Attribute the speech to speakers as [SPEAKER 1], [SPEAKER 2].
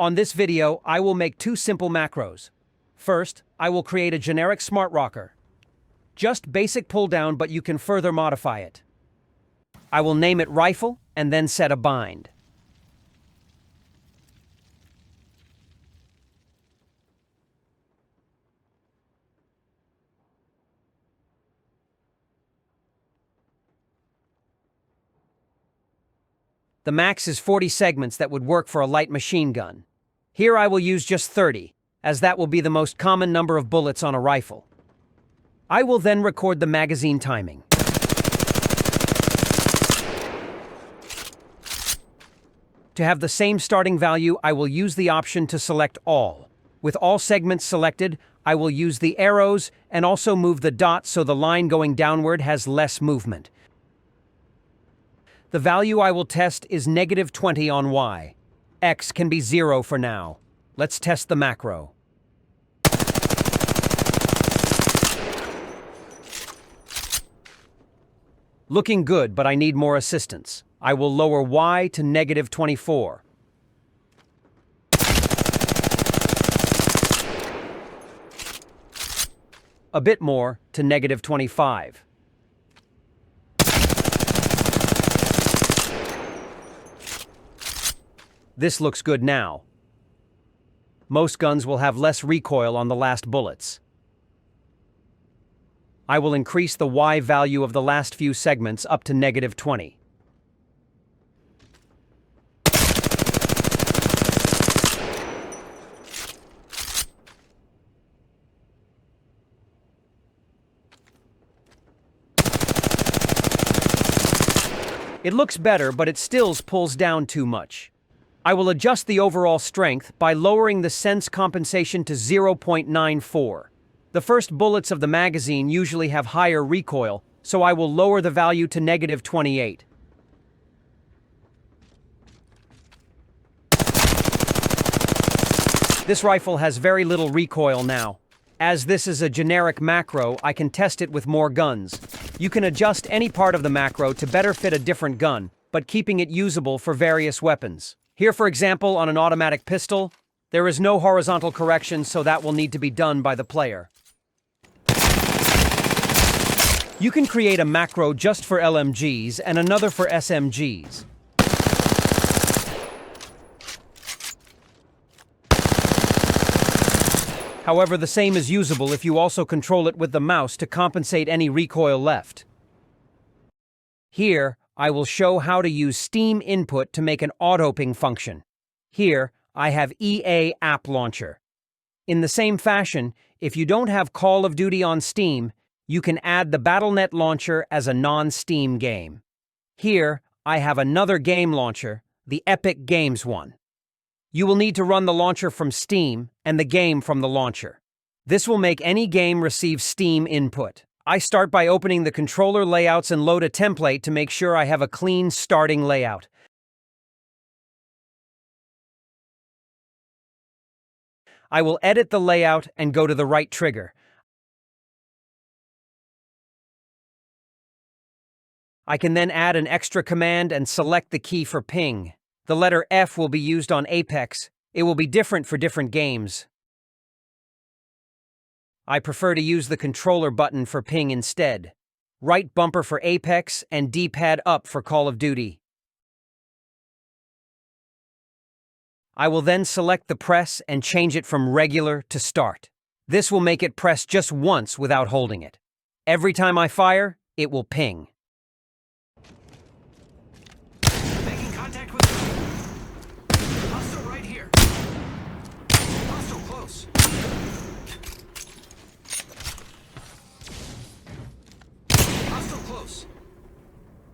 [SPEAKER 1] On this video, I will make two simple macros. First, I will create a generic smart rocker. Just basic pull down, but you can further modify it. I will name it rifle and then set a bind. The max is 40 segments that would work for a light machine gun. Here I will use just 30, as that will be the most common number of bullets on a rifle. I will then record the magazine timing. To have the same starting value, I will use the option to select all. With all segments selected, I will use the arrows and also move the dot so the line going downward has less movement. The value I will test is -20 on Y. X can be 0 for now. Let's test the macro. Looking good, but I need more assistance. I will lower Y to -24. A bit more to -25. This looks good now. Most guns will have less recoil on the last bullets. I will increase the Y value of the last few segments up to -20. It looks better, but it still pulls down too much. I will adjust the overall strength by lowering the sense compensation to 0.94. The first bullets of the magazine usually have higher recoil, so I will lower the value to -28. This rifle has very little recoil now. As this is a generic macro, I can test it with more guns. You can adjust any part of the macro to better fit a different gun, but keeping it usable for various weapons. Here, for example, on an automatic pistol, there is no horizontal correction, so that will need to be done by the player. You can create a macro just for LMGs and another for SMGs. However, the same is usable if you also control it with the mouse to compensate any recoil left. Here, I will show how to use Steam input to make an AutoPing function. Here, I have EA App Launcher. In the same fashion, if you don't have Call of Duty on Steam, you can add the Battle.net launcher as a non-Steam game. Here, I have another game launcher, the Epic Games one. You will need to run the launcher from Steam and the game from the launcher. This will make any game receive Steam input. I start by opening the controller layouts and load a template to make sure I have a clean starting layout. I will edit the layout and go to the right trigger. I can then add an extra command and select the key for ping. The letter F will be used on Apex. It will be different for different games. I prefer to use the controller button for ping instead. Right bumper for Apex and D-pad up for Call of Duty. I will then select the press and change it from regular to start. This will make it press just once without holding it. Every time I fire, it will ping.
[SPEAKER 2] Making contact with